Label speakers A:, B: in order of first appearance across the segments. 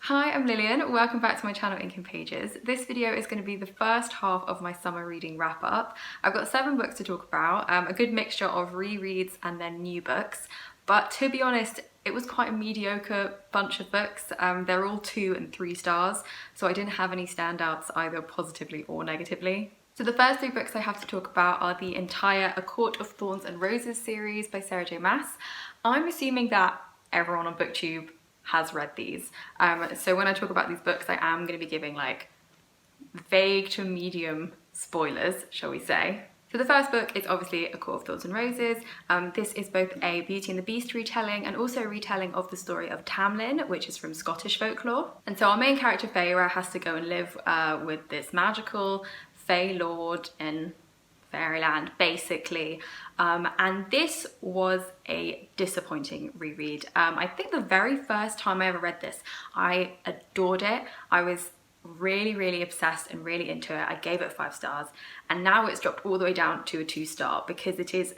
A: Hi, I'm Lillian. Welcome back to my channel Ink and Pages. This video is going to be the first half of my summer reading wrap up. I've got 7 books to talk about, a good mixture of rereads and then new books. But to be honest, it was quite a mediocre bunch of books. They're all 2 and 3 stars, so I didn't have any standouts either positively or negatively. So the first 3 books I have to talk about are the entire A Court of Thorns and Roses series by Sarah J Maas. I'm assuming that everyone on BookTube has read these. So when I talk about these books, I am going to be giving like vague to medium spoilers, shall we say. So the first book is obviously A Court of Thorns and Roses. This is both a Beauty and the Beast retelling and also a retelling of the story of Tamlin, which is from Scottish folklore. And so our main character Feyre has to go and live with this magical Fey Lord in Fairyland, basically. And this was a disappointing reread. I think the very first time I ever read this, I adored it. I was really obsessed and really into it. I gave it 5 stars, and now it's dropped all the way down to a 2-star because it is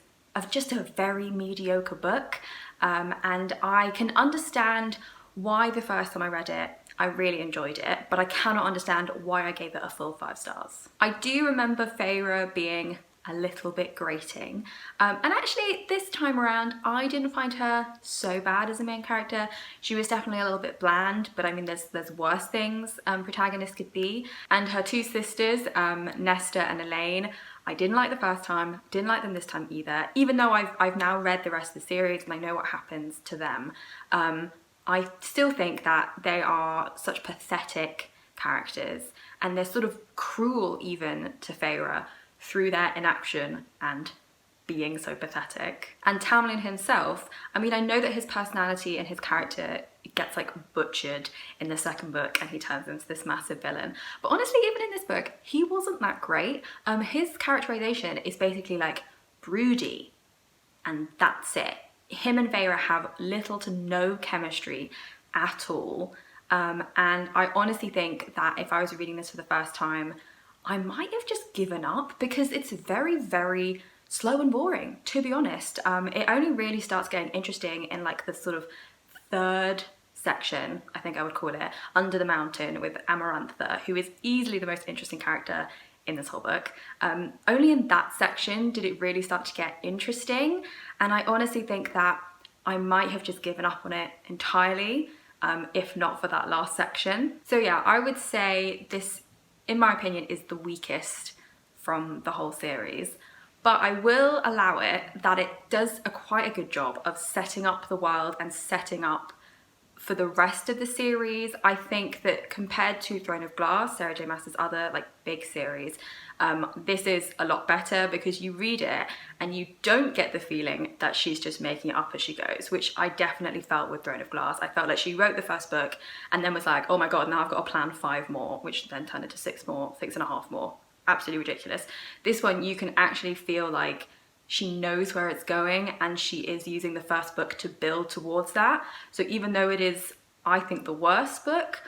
A: just a very mediocre book. And I can understand why the first time I read it, I really enjoyed it, but I cannot understand why I gave it a full 5 stars. I do remember Feyre being a little bit grating. And actually this time around, I didn't find her so bad as a main character. She was definitely a little bit bland, but I mean, there's worse things protagonists could be. And her 2 sisters, Nesta and Elaine, I didn't like the first time, didn't like them this time either. Even though I've now read the rest of the series and I know what happens to them, I still think that they are such pathetic characters, and they're sort of cruel even to Feyre through their inaction and being so pathetic. And Tamlin himself, I mean, I know that his personality and his character gets like butchered in the second book and he turns into this massive villain. But honestly, even in this book, he wasn't that great. His characterization is basically like broody, and that's it. Him and Feyre have little to no chemistry at all. And I honestly think that if I was reading this for the first time, I might have just given up because it's very slow and boring, to be honest. It only really starts getting interesting in like the sort of 3rd section, I think I would call it, Under the Mountain, with Amarantha, who is easily the most interesting character in this whole book. Only in that section did it really start to get interesting, and I honestly think that I might have just given up on it entirely, if not for that last section. So yeah, I would say this, in my opinion, is the weakest from the whole series. But I will allow it that it does quite a good job of setting up the world and setting up for the rest of the series. I think that compared to Throne of Glass, Sarah J Maas's other like big series, this is a lot better because you read it and you don't get the feeling that she's just making it up as she goes, which I definitely felt with Throne of Glass. I felt like she wrote the first book and then was like, oh my god, now I've got to plan 5 more, which then turned into 6 more, 6.5 more. Absolutely ridiculous. This one, you can actually feel like she knows where it's going and she is using the first book to build towards that. So even though it is, I think, the worst book,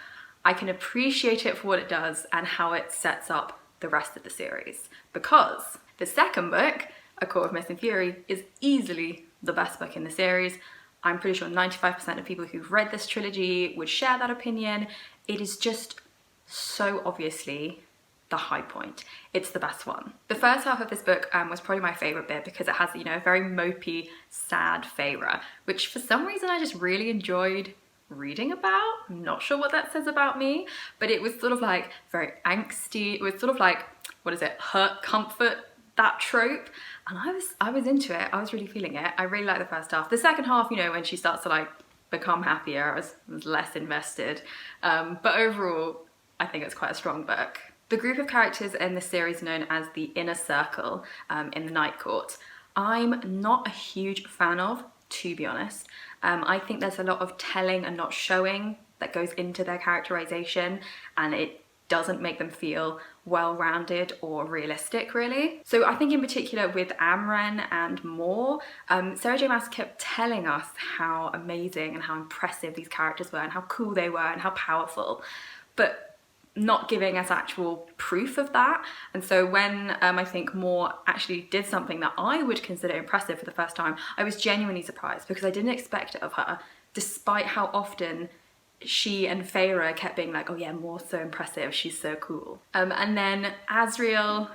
A: I can appreciate it for what it does and how it sets up the rest of the series. Because the second book, A Court of Mist and Fury, is easily the best book in the series. I'm pretty sure 95% of people who've read this trilogy would share that opinion. It is just so obviously the high point. It's the best one. The first half of this book was probably my favourite bit because it has, you know, a very mopey, sad Feyre, which for some reason I just really enjoyed reading about. I'm not sure what that says about me, but it was sort of like very angsty. It was sort of like, what is it, hurt, comfort, that trope. And I was into it. I was really feeling it. I really liked the first half. The second half, you know, when she starts to like become happier, I was less invested. But overall, I think it's quite a strong book. The group of characters in this series known as the Inner Circle in the Night Court, I'm not a huge fan of, to be honest. I think there's a lot of telling and not showing that goes into their characterization, and it doesn't make them feel well-rounded or realistic, really. So I think in particular with Amren and Moore, Sarah J Maas kept telling us how amazing and how impressive these characters were and how cool they were and how powerful, but not giving us actual proof of that. And so when I think Moore actually did something that I would consider impressive for the first time, I was genuinely surprised because I didn't expect it of her, despite how often she and Feyre kept being like, oh yeah, Mor's so impressive, she's so cool. And then Asriel,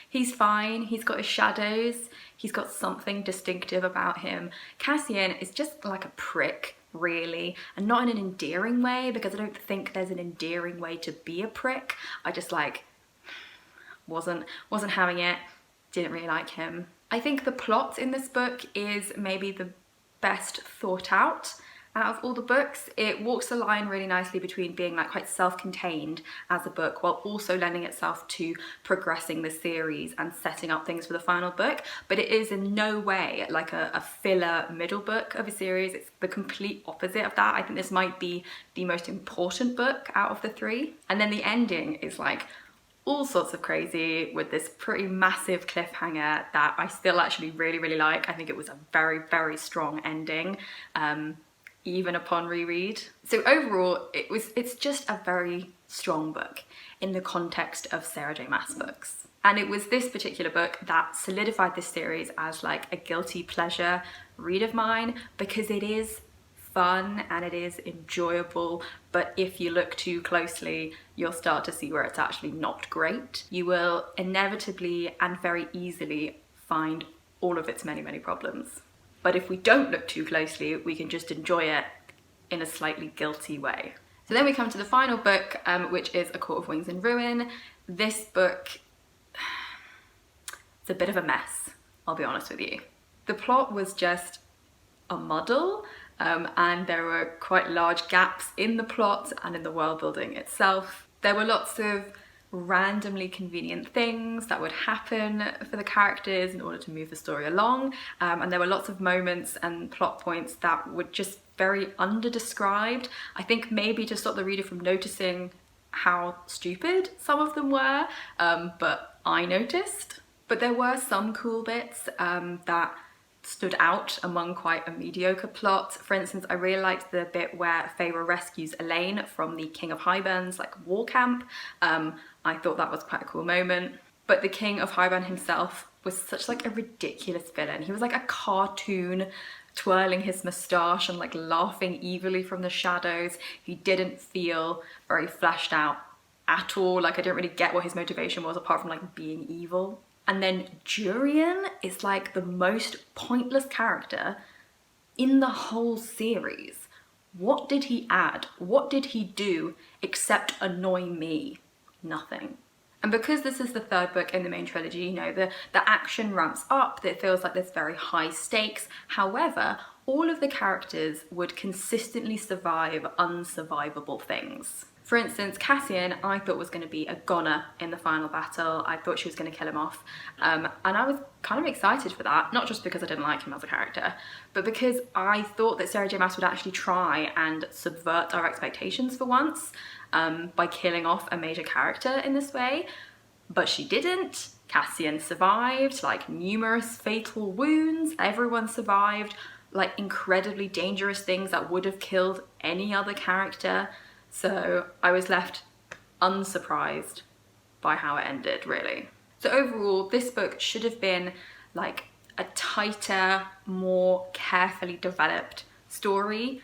A: he's fine, he's got his shadows, he's got something distinctive about him. Cassian is just like a prick, really, and not in an endearing way, because I don't think there's an endearing way to be a prick. I just like wasn't having it, didn't really like him. I think the plot in this book is maybe the best thought out of all the books. It walks the line really nicely between being like quite self-contained as a book while also lending itself to progressing the series and setting up things for the final book, but it is in no way like a filler middle book of a series. It's the complete opposite of that. I think this might be the most important book out of the three. And then the ending is like all sorts of crazy with this pretty massive cliffhanger that I still actually really like. I think it was a very strong ending, even upon reread. So overall, it's just a very strong book in the context of Sarah J Maas books. And it was this particular book that solidified this series as like a guilty pleasure read of mine, because it is fun and it is enjoyable, but if you look too closely, you'll start to see where it's actually not great. You will inevitably and very easily find all of its many problems. But if we don't look too closely, we can just enjoy it in a slightly guilty way. So then we come to the final book, which is A Court of Wings and Ruin. This book, it's a bit of a mess, I'll be honest with you. The plot was just a muddle, and there were quite large gaps in the plot and in the world building itself. There were lots of randomly convenient things that would happen for the characters in order to move the story along, and there were lots of moments and plot points that were just very under-described. I think maybe to stop the reader from noticing how stupid some of them were, but I noticed. But there were some cool bits that stood out among quite a mediocre plot. For instance, I really liked the bit where Feyre rescues Elaine from the King of Hybern's like war camp. I thought that was quite a cool moment. But the King of Hybern himself was such like a ridiculous villain. He was like a cartoon, twirling his moustache and like laughing evilly from the shadows. He didn't feel very fleshed out at all. Like I didn't really get what his motivation was apart from like being evil. And then Durian is like the most pointless character in the whole series. What did he add? What did he do except annoy me? Nothing. And because this is the third book in the main trilogy, you know, the action ramps up, it feels like there's very high stakes. However, all of the characters would consistently survive unsurvivable things. For instance, Cassian, I thought was going to be a goner in the final battle. I thought she was going to kill him off. And I was kind of excited for that, not just because I didn't like him as a character, but because I thought that Sarah J Maas would actually try and subvert our expectations for once by killing off a major character in this way. But she didn't. Cassian survived, like numerous fatal wounds. Everyone survived, like incredibly dangerous things that would have killed any other character. So I was left unsurprised by how it ended, really. So overall, this book should have been like a tighter, more carefully developed story,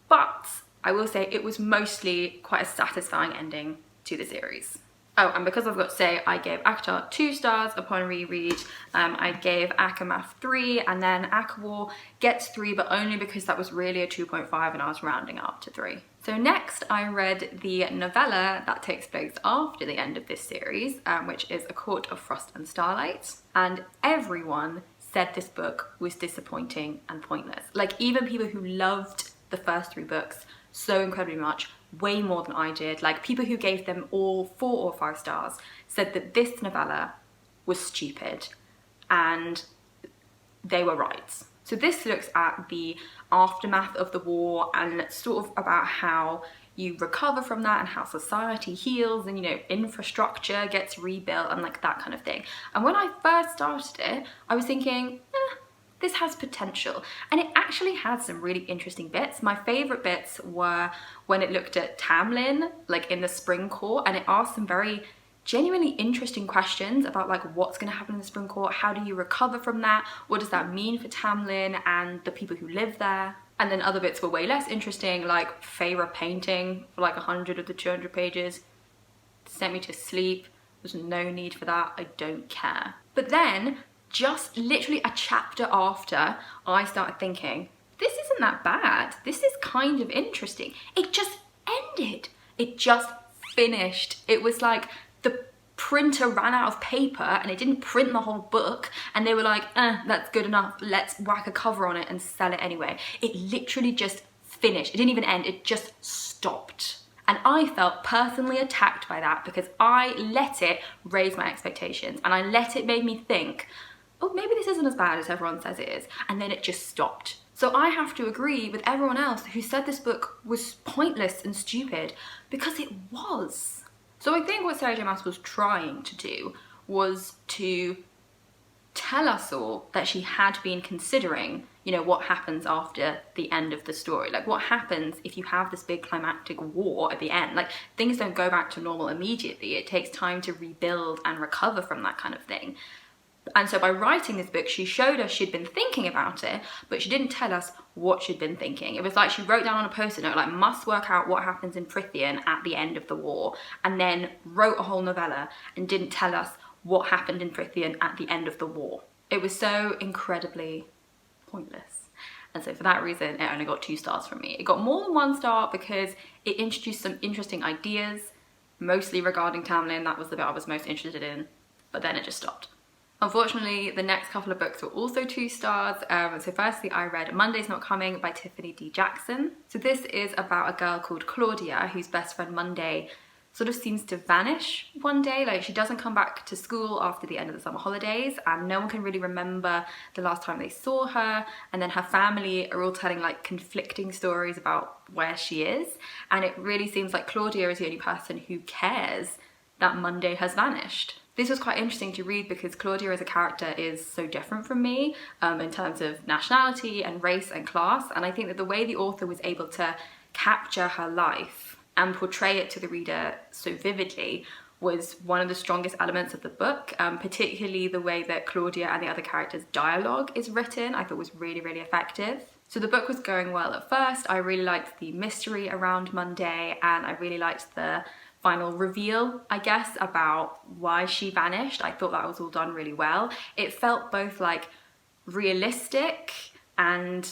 A: but I will say it was mostly quite a satisfying ending to the series. Oh, and because I've got to say, I gave ACOTAR 2 stars upon reread. I gave ACOMAF 3, and then ACOWAR gets 3, but only because that was really a 2.5 and I was rounding up to 3. So next I read the novella that takes place after the end of this series, which is A Court of Frost and Starlight. And everyone said this book was disappointing and pointless. Like even people who loved the first 3 books so incredibly much, way more than I did. Like people who gave them all 4 or 5 stars said that this novella was stupid, and they were right. So this looks at the aftermath of the war and sort of about how you recover from that and how society heals and, you know, infrastructure gets rebuilt and like that kind of thing. And when I first started it, I was thinking, this has potential, and it actually had some really interesting bits. My favourite bits were when it looked at Tamlin, like in the Spring Court, and it asked some very genuinely interesting questions about like what's going to happen in the Spring Court, how do you recover from that, what does that mean for Tamlin and the people who live there. And then other bits were way less interesting, like Feyre painting for like 100 of the 200 pages. Sent me to sleep. There's no need for that. I don't care. But then, just literally a chapter after, I started thinking, this isn't that bad. This is kind of interesting. It just ended. It just finished. It was like the printer ran out of paper and it didn't print the whole book, and they were like, that's good enough, let's whack a cover on it and sell it anyway. It literally just finished. It didn't even end, it just stopped. And I felt personally attacked by that because I let it raise my expectations and I let it make me think, oh, maybe this isn't as bad as everyone says it is. And then it just stopped. So I have to agree with everyone else who said this book was pointless and stupid, because it was. So I think what Sarah J Maas was trying to do was to tell us all that she had been considering, you know, what happens after the end of the story. Like, what happens if you have this big climactic war at the end? Like, things don't go back to normal immediately. It takes time to rebuild and recover from that kind of thing. And so by writing this book, she showed us she'd been thinking about it, but she didn't tell us what she'd been thinking. It was like she wrote down on a post-it note, like, must work out what happens in Prythian at the end of the war, and then wrote a whole novella and didn't tell us what happened in Prythian at the end of the war. It was so incredibly pointless. And so for that reason, it only got 2 stars from me. It got more than 1 star because it introduced some interesting ideas, mostly regarding Tamlin. That was the bit I was most interested in, but then it just stopped. Unfortunately, the next couple of books were also 2 stars. So firstly, I read Monday's Not Coming by Tiffany D. Jackson. So this is about a girl called Claudia, whose best friend Monday sort of seems to vanish one day. Like, she doesn't come back to school after the end of the summer holidays, and no one can really remember the last time they saw her. And then her family are all telling like conflicting stories about where she is. And it really seems like Claudia is the only person who cares that Monday has vanished. This was quite interesting to read because Claudia as a character is so different from me in terms of nationality and race and class. And I think that the way the author was able to capture her life and portray it to the reader so vividly was one of the strongest elements of the book, particularly the way that Claudia and the other characters' dialogue is written, I thought was really, really effective. So the book was going well at first. I really liked the mystery around Monday, and I really liked the final reveal, I guess, about why she vanished. I thought that was all done really well. It felt both like realistic and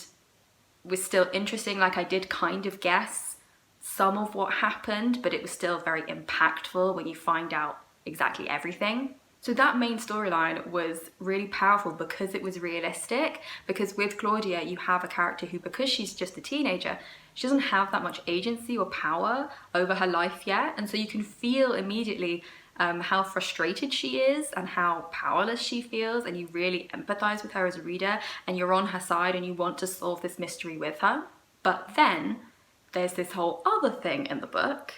A: was still interesting. Like, I did kind of guess some of what happened, but it was still very impactful when you find out exactly everything. So that main storyline was really powerful because it was realistic, because with Claudia you have a character who, because she's just a teenager, she doesn't have that much agency or power over her life yet, and so you can feel immediately how frustrated she is and how powerless she feels, and you really empathize with her as a reader, and you're on her side and you want to solve this mystery with her. But then there's this whole other thing in the book,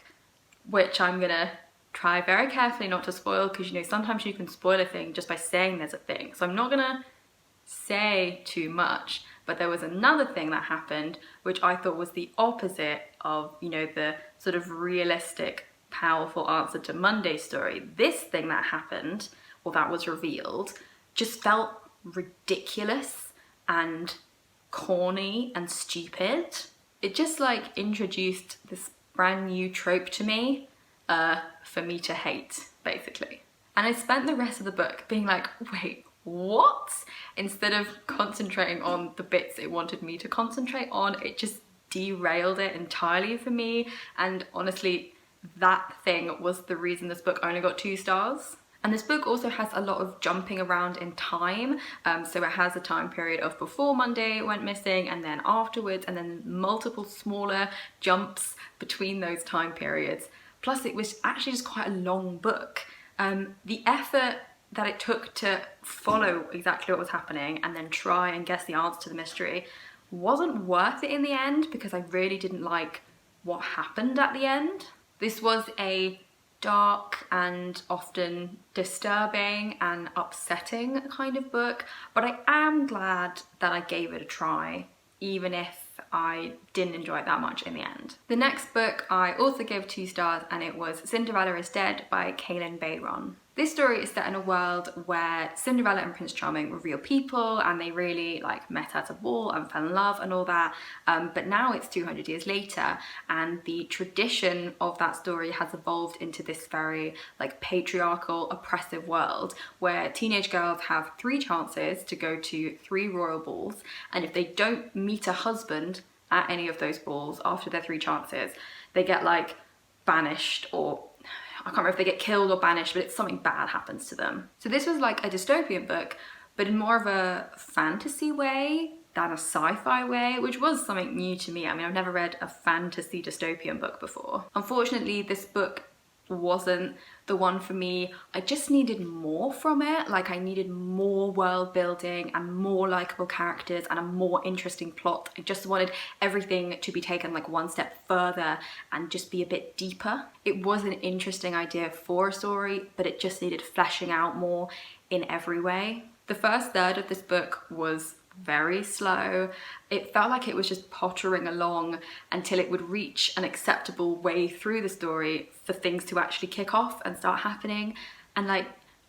A: which I'm gonna try very carefully not to spoil, because, you know, sometimes you can spoil a thing just by saying there's a thing. So I'm not gonna say too much, but there was another thing that happened which I thought was the opposite of, you know, the sort of realistic, powerful answer to Monday's story. This thing that happened, or that was revealed, just felt ridiculous and corny and stupid. It just like introduced this brand new trope to me for me to hate, basically. And I spent the rest of the book being like, wait, what? Instead of concentrating on the bits it wanted me to concentrate on, it just derailed it entirely for me. And honestly, that thing was the reason this book only got 2 stars. And this book also has a lot of jumping around in time. So it has a time period of before Monday went missing, and then afterwards, and then multiple smaller jumps between those time periods. Plus, it was actually just quite a long book. The effort that it took to follow exactly what was happening and then try and guess the answer to the mystery wasn't worth it in the end, because I really didn't like what happened at the end. This was a dark and often disturbing and upsetting kind of book, but I am glad that I gave it a try, even if I didn't enjoy it that much in the end. The next book I also gave 2 stars, and it was Cinderella is Dead by Kaylin Bayron. This story is set in a world where Cinderella and Prince Charming were real people and they really like met at a ball and fell in love and all that. But now it's 200 years later and the tradition of that story has evolved into this very like patriarchal, oppressive world where teenage girls have 3 chances to go to 3 royal balls, and if they don't meet a husband at any of those balls after their 3 chances, they get like banished, or I can't remember if they get killed or banished, but it's something bad happens to them. So this was like a dystopian book, but in more of a fantasy way than a sci-fi way, which was something new to me. I mean, I've never read a fantasy dystopian book before. Unfortunately, this book wasn't the one for me. I just needed more from it. Like, I needed more world building and more likable characters and a more interesting plot. I just wanted everything to be taken like one step further and just be a bit deeper. It was an interesting idea for a story, but it just needed fleshing out more in every way. The first third of this book was very slow. It felt like it was just pottering along until it would reach an acceptable way through the story for things to actually kick off and start happening. And like,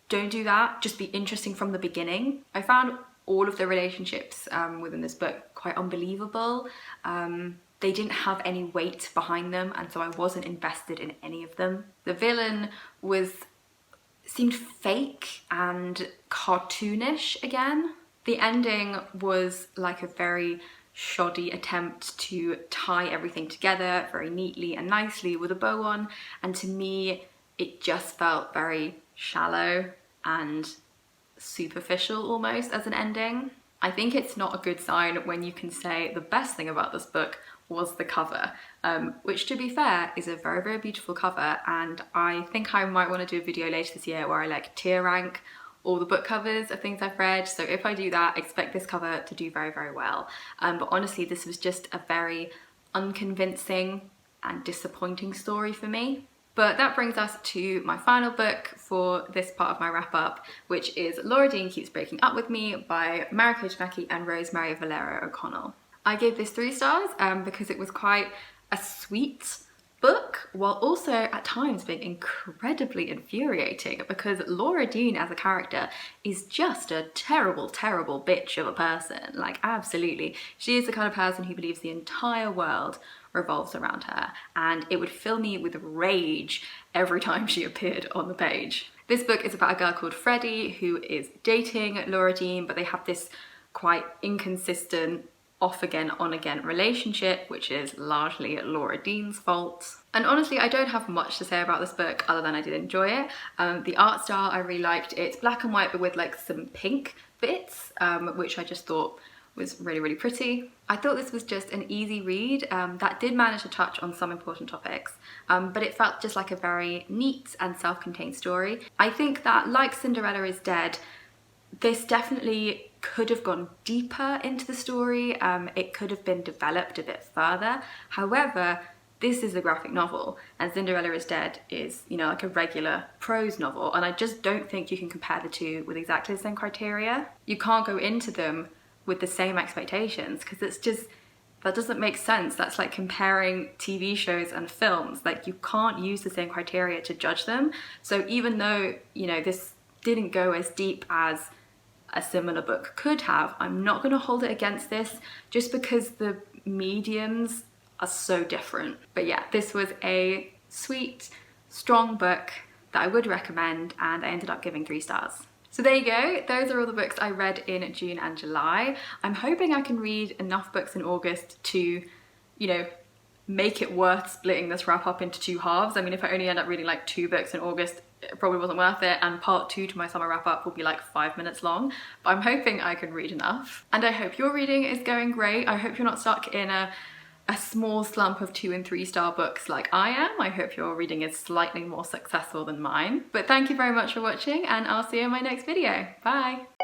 A: don't do that, just be interesting from the beginning. I found all of the relationships within this book quite unbelievable. They didn't have any weight behind them, and so I wasn't invested in any of them. The villain seemed fake and cartoonish again. The ending was like a very shoddy attempt to tie everything together very neatly and nicely with a bow on, and to me it just felt very shallow and superficial almost as an ending. I think it's not a good sign when you can say the best thing about this book was the cover, which to be fair is a very, very beautiful cover, and I think I might want to do a video later this year where I like tier rank all the book covers of things I've read. So if I do that, expect this cover to do very, very well. But honestly, this was just a very unconvincing and disappointing story for me. But that brings us to my final book for this part of my wrap up, which is Laura Dean Keeps Breaking Up With Me by Marika Jamaki and Rosemary Valero O'Connell. I gave this 3 stars because it was quite a sweet book, while also at times being incredibly infuriating, because Laura Dean as a character is just a terrible, terrible bitch of a person. Like, absolutely. She is the kind of person who believes the entire world revolves around her, and it would fill me with rage every time she appeared on the page. This book is about a girl called Freddie who is dating Laura Dean, but they have this quite inconsistent off again, on again relationship, which is largely Laura Dean's fault. And honestly, I don't have much to say about this book other than I did enjoy it. The art style I really liked. It's black and white but with like some pink bits, which I just thought was really, really pretty. I thought this was just an easy read that did manage to touch on some important topics, but it felt just like a very neat and self-contained story. I think that, like Cinderella is Dead, this definitely could have gone deeper into the story. It could have been developed a bit further. However, this is a graphic novel and Cinderella is Dead is, you know, like a regular prose novel, and I just don't think you can compare the two with exactly the same criteria. You can't go into them with the same expectations because it's just, that doesn't make sense. That's like comparing TV shows and films. Like, you can't use the same criteria to judge them. So even though, you know, this didn't go as deep as a similar book could have, I'm not going to hold it against this just because the mediums are so different. But yeah, this was a sweet, strong book that I would recommend, and I ended up giving 3 stars. So there you go, those are all the books I read in June and July. I'm hoping I can read enough books in August to, you know, make it worth splitting this wrap up into 2 halves. I mean, if I only end up reading like 2 books in August, it probably wasn't worth it, and part 2 to my summer wrap up will be like 5 minutes long, but I'm hoping I can read enough. And I hope your reading is going great. I hope you're not stuck in a small slump of 2 and 3 star books like I am. I hope your reading is slightly more successful than mine. But thank you very much for watching, and I'll see you in my next video. Bye!